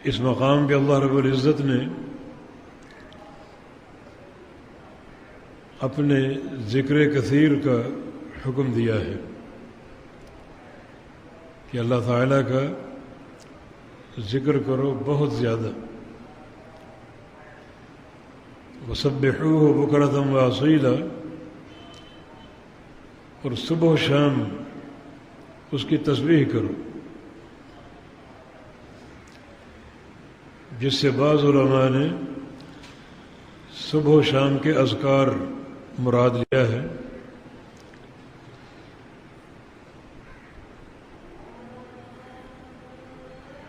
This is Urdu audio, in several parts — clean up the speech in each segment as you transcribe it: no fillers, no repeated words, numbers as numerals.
اس مقام پہ اللہ رب العزت نے اپنے ذکر کثیر کا حکم دیا ہے کہ اللہ تعالیٰ کا ذکر کرو بہت زیادہ. وَسَبِّحُوهُ بُكْرَةً وَأَصِيلًا، اور صبح و شام اس کی تسبیح کرو، جس سے بعض علماء نے صبح و شام کے اذکار مراد لیا ہے.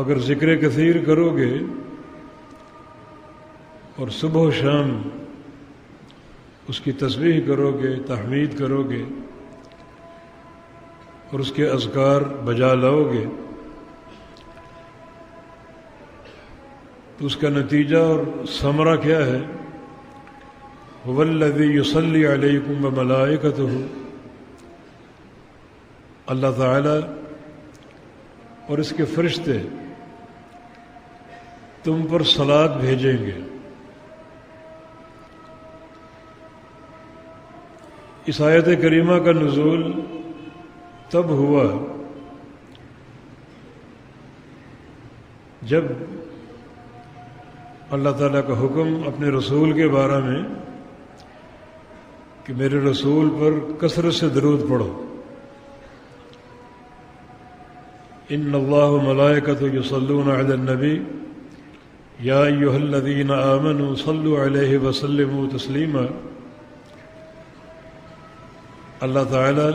اگر ذکر کثیر کرو گے اور صبح و شام اس کی تسبیح کرو گے، تحمید کرو گے اور اس کے اذکار بجا لاؤ گے، تو اس کا نتیجہ اور ثمرہ کیا ہے؟ هو الذی یصلی علیکم وملائکتہ، اللہ تعالی اور اس کے فرشتے تم پر صلاۃ بھیجیں گے. اس آیت کریمہ کا نزول تب ہوا جب اللہ تعالیٰ کا حکم اپنے رسول کے بارے میں کہ میرے رسول پر کثرت سے درود پڑھو. ان اللہ ملائکۃ یصلون علی النبی یا ایھا الذین آمنوا صلوا علیہ وسلموا تسلیما. اللہ تعالیٰ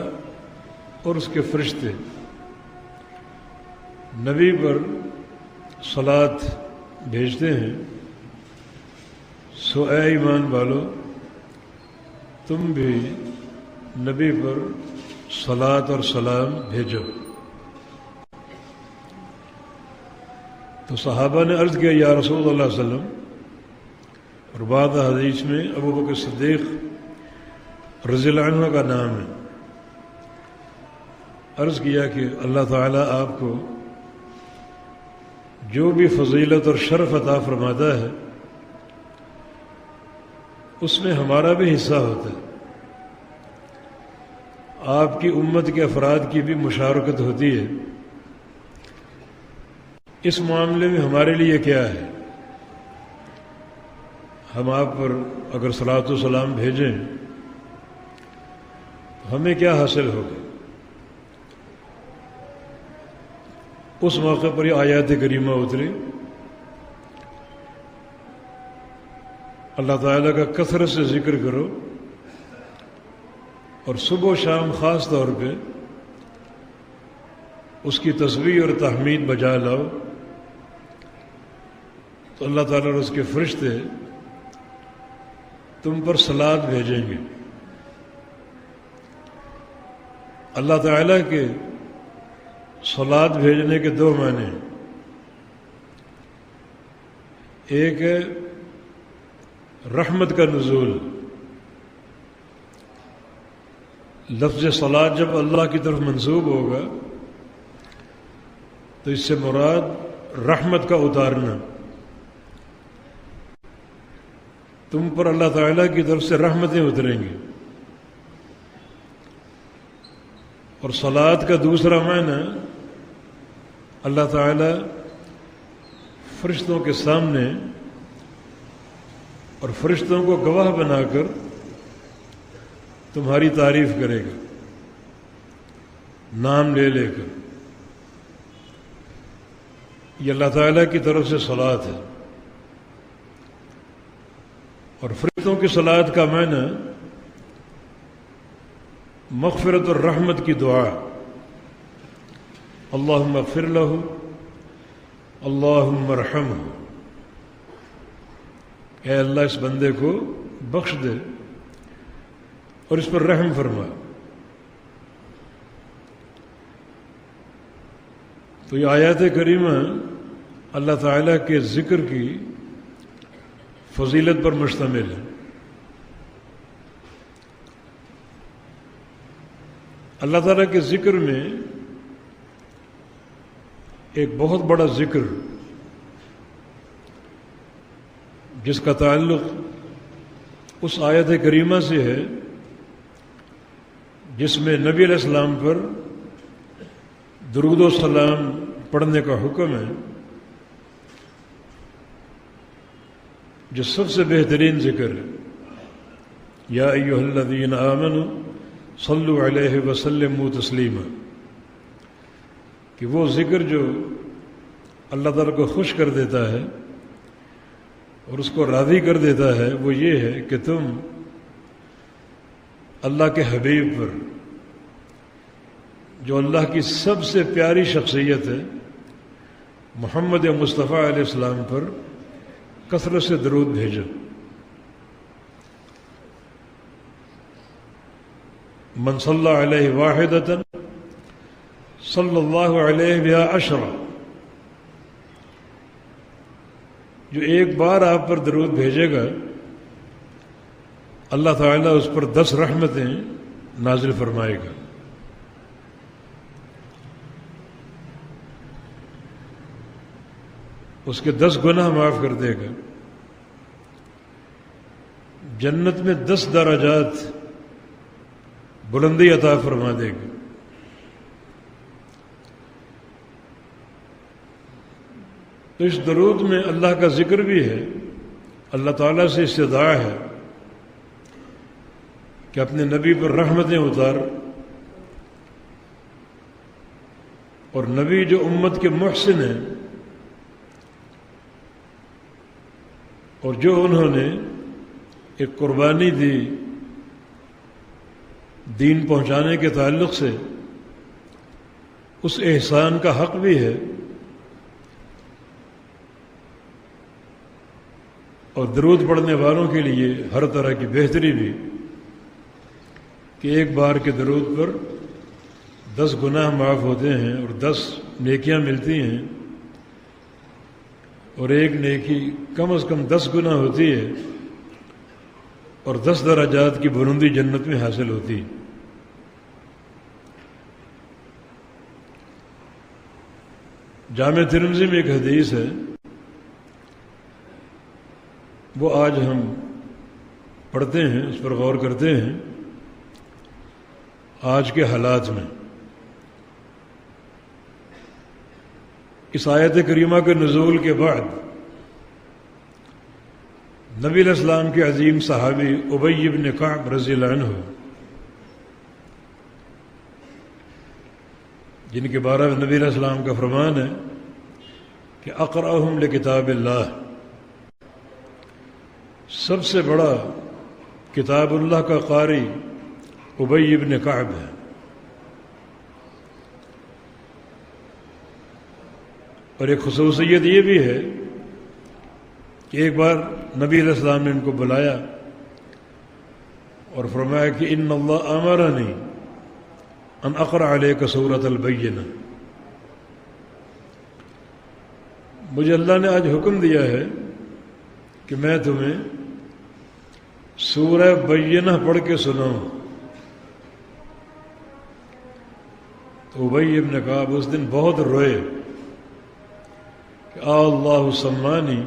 اور اس کے فرشتے نبی پر صلاۃ بھیجتے ہیں. سو اے ایمان والو، تم بھی نبی پر صلاۃ اور سلام بھیجو. تو صحابہ نے عرض کیا یا رسول اللہ صلی اللہ علیہ وسلم، اور بعض حدیث میں ابو بکر صدیق رضی اللہ عنہ کا نام ہے. عرض کیا کہ اللہ تعالیٰ آپ کو جو بھی فضیلت اور شرف عطا فرماتا ہے اس میں ہمارا بھی حصہ ہوتا ہے. آپ کی امت کے افراد کی بھی مشارکت ہوتی ہے. اس معاملے میں ہمارے لیے کیا ہے؟ ہم آپ پر اگر صلاۃ و سلام بھیجیں تو ہمیں کیا حاصل ہوگا؟ اس موقع پر یہ آیات کریمہ اتری. اللہ تعالیٰ کا کثرت سے ذکر کرو اور صبح و شام خاص طور پہ اس کی تسبیح اور تحمید بجا لاؤ، تو اللہ تعالیٰ اور اس کے فرشتے تم پر صلاۃ بھیجیں گے. اللہ تعالیٰ کے صلاۃ بھیجنے کے دو معنی ہیں. ایک ہے رحمت کا نزول. لفظ صلاۃ جب اللہ کی طرف منسوب ہوگا تو اس سے مراد رحمت کا اتارنا. تم پر اللہ تعالیٰ کی طرف سے رحمتیں اتریں گی. اور صلاۃ کا دوسرا معنی اللہ تعالیٰ فرشتوں کے سامنے اور فرشتوں کو گواہ بنا کر تمہاری تعریف کرے گا، نام لے لے کر. یہ اللہ تعالیٰ کی طرف سے صلاۃ ہے. اور فرشتوں کی صلاۃ کا معنی مغفرت اور رحمت کی دعا. اللہم اغفر لہ، اللہم ارحمہ، اے اللہ اس بندے کو بخش دے اور اس پر رحم فرما. تو یہ آیات کریمہ اللہ تعالیٰ کے ذکر کی فضیلت پر مشتمل ہے. اللہ تعالیٰ کے ذکر میں ایک بہت بڑا ذکر جس کا تعلق اس آیت کریمہ سے ہے جس میں نبی علیہ السلام پر درود و سلام پڑھنے کا حکم ہے، جو سب سے بہترین ذکر ہے۔ یا ایھا الذین آمنوا صلوا علیہ وسلموا تسلیما، کہ وہ ذکر جو اللہ تعالیٰ کو خوش کر دیتا ہے اور اس کو راضی کر دیتا ہے، وہ یہ ہے کہ تم اللہ کے حبیب پر، جو اللہ کی سب سے پیاری شخصیت ہے، محمد مصطفیٰ علیہ السلام پر کثرت سے درود بھیجو۔ من صلی علیہ واحدۃ صلی اللہ علیہ بہا عشرہ، جو ایک بار آپ پر درود بھیجے گا اللہ تعالیٰ اس پر 10 رحمتیں نازل فرمائے گا۔ اس کے 10 گناہ معاف کر دے گا، جنت میں 10 درجات بلندی عطا فرما دے گا۔ تو اس درود میں اللہ کا ذکر بھی ہے، اللہ تعالیٰ سے استدعا ہے کہ اپنے نبی پر رحمتیں اتار، اور نبی جو امت کے محسن ہیں اور جو انہوں نے ایک قربانی دی دین پہنچانے کے تعلق سے، اس احسان کا حق بھی ہے، اور درود پڑھنے والوں کے لیے ہر طرح کی بہتری بھی، کہ ایک بار کے درود پر 10 گناہ معاف ہوتے ہیں اور 10 نیکیاں ملتی ہیں، اور ایک نیکی کم از کم 10 گنا ہوتی ہے، اور 10 درجات کی بلندی جنت میں حاصل ہوتی ہے۔ جامع ترمذی میں ایک حدیث ہے، وہ آج ہم پڑھتے ہیں، اس پر غور کرتے ہیں آج کے حالات میں۔ اس آیت کریمہ کے نزول کے بعد نبی علیہ السلام کے عظیم صحابی ابی بن کعب رضی اللہ عنہ، جن کے بارے میں نبی علیہ السلام کا فرمان ہے کہ اقرأہم لکتاب اللہ، سب سے بڑا کتاب اللہ کا قاری ابی بن کعب ہے۔ اور ایک خصوصیت یہ بھی ہے کہ ایک بار نبی علیہ السلام نے ان کو بلایا اور فرمایا کہ ان اللہ امرنی ان اقرأ علیک سورۃ البینہ، مجھے اللہ نے آج حکم دیا ہے کہ میں تمہیں سورہ بینہ پڑھ کے سناؤں۔ تو ابی بن کعب اس دن بہت روئے کہ اللہ سمانی،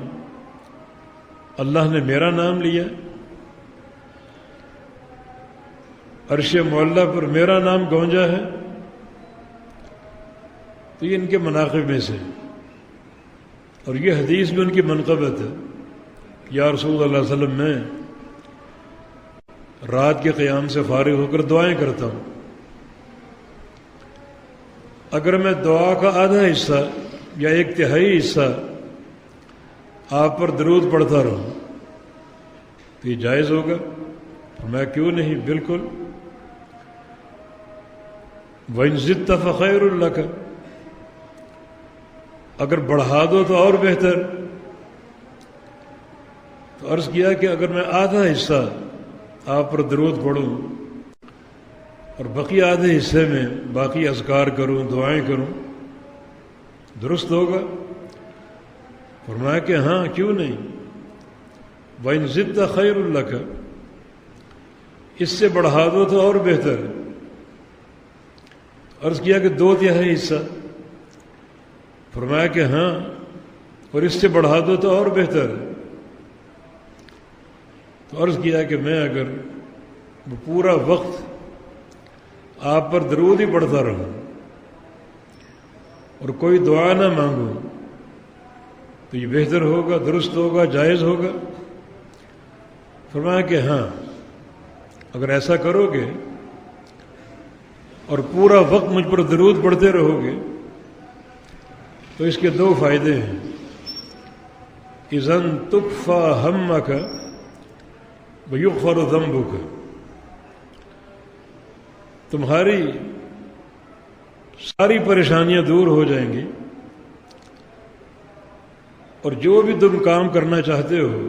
اللہ نے میرا نام لیا، عرش معلیٰ پر میرا نام گونجا ہے۔ تو یہ ان کے مناقب میں سے، اور یہ حدیث میں ان کی منقبت ہے، یا رسول اللہ صلی اللہ علیہ وسلم، میں رات کے قیام سے فارغ ہو کر دعائیں کرتا ہوں، اگر میں دعا کا آدھا حصہ یا 1/3 حصہ آپ پر درود پڑھتا رہوں تو یہ جائز ہوگا؟ میں کیوں نہیں، بالکل۔ وَإِن زِدتَ فَخَيْرٌ لَكَ، اگر بڑھا دو تو اور بہتر۔ تو عرض کیا کہ اگر میں آدھا حصہ آپ پر درود پڑھوں اور بقی آدھے حصے میں باقی اذکار کروں، دعائیں کروں، درست ہوگا؟ فرمایا کہ ہاں، کیوں نہیں۔ وَإِن زِدتَ خَيْرٌ لَكَ، اس سے بڑھا دو تو اور بہتر۔ عرض کیا کہ 2/3 حصہ، فرمایا کہ ہاں، اور اس سے بڑھا دو تو اور بہتر۔ تو عرض کیا کہ میں اگر وہ پورا وقت آپ پر درود ہی پڑھتا رہوں اور کوئی دعا نہ مانگوں تو یہ بہتر ہوگا، درست ہوگا، جائز ہوگا؟ فرمایا کہ ہاں، اگر ایسا کرو گے اور پورا وقت مجھ پر درود پڑھتے رہو گے تو اس کے دو فائدے ہیں۔ اذن تکفی ہمک ویغفر ذنبک، تمہاری ساری پریشانیاں دور ہو جائیں گی اور جو بھی تم کام کرنا چاہتے ہو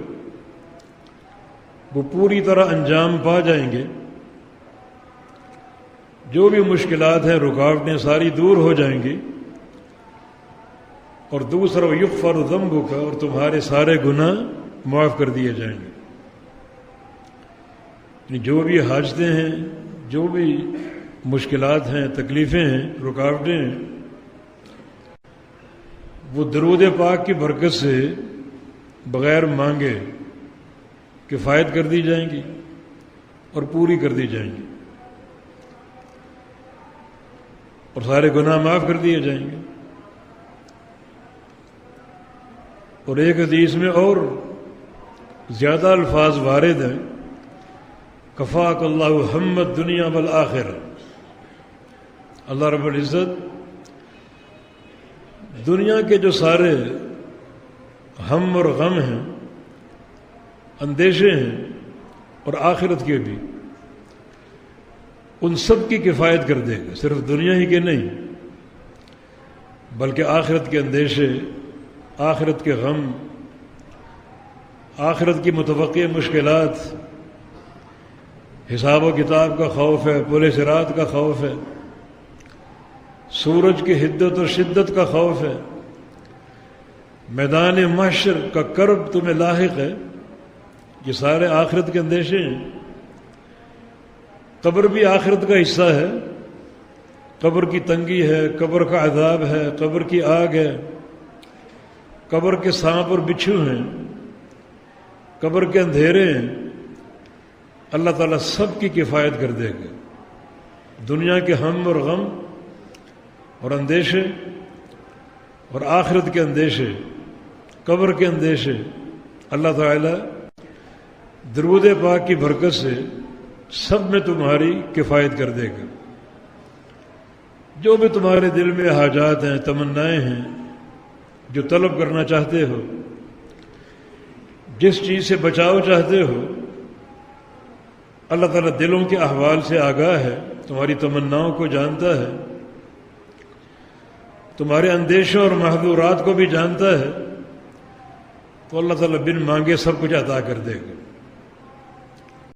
وہ پوری طرح انجام پا جائیں گے، جو بھی مشکلات ہیں، رکاوٹیں ساری دور ہو جائیں گی، اور دوسرا یغفر ذنبک، اور تمہارے سارے گناہ معاف کر دیے جائیں گے۔ یعنی جو بھی حاجتیں ہیں، جو بھی مشکلات ہیں، تکلیفیں ہیں، رکاوٹیں ہیں، وہ درود پاک کی برکت سے بغیر مانگے کفایت کر دی جائیں گی اور پوری کر دی جائیں گی، اور سارے گناہ معاف کر دیے جائیں گے۔ اور ایک حدیث میں اور زیادہ الفاظ وارد ہیں، کفاک اللہ ہم الدنیا والآخرہ، اللہ رب العزت دنیا کے جو سارے ہم اور غم ہیں، اندیشے ہیں، اور آخرت کے بھی، ان سب کی کفایت کر دے گا، صرف دنیا ہی کے نہیں بلکہ آخرت کے اندیشے، آخرت کے غم، آخرت کی متوقع مشکلات، حساب و کتاب کا خوف ہے، پل صراط کا خوف ہے، سورج کی حدت اور شدت کا خوف ہے، میدان محشر کا کرب تمہیں لاحق ہے، یہ سارے آخرت کے اندیشے ہیں۔ قبر بھی آخرت کا حصہ ہے، قبر کی تنگی ہے، قبر کا عذاب ہے، قبر کی آگ ہے، قبر کے سانپ اور بچھو ہیں، قبر کے اندھیرے ہیں، اللہ تعالیٰ سب کی کفایت کر دے گا۔ دنیا کے ہم اور غم اور اندیشے، اور آخرت کے اندیشے، قبر کے اندیشے، اللہ تعالیٰ درود پاک کی برکت سے سب میں تمہاری کفایت کر دے گا۔ جو بھی تمہارے دل میں حاجات ہیں، تمنائیں ہیں، جو طلب کرنا چاہتے ہو، جس چیز سے بچاؤ چاہتے ہو، اللہ تعالیٰ دلوں کے احوال سے آگاہ ہے، تمہاری تمناؤں کو جانتا ہے، تمہارے اندیشوں اور محظورات کو بھی جانتا ہے، تو اللہ تعالیٰ بن مانگے سب کچھ عطا کر دے گا۔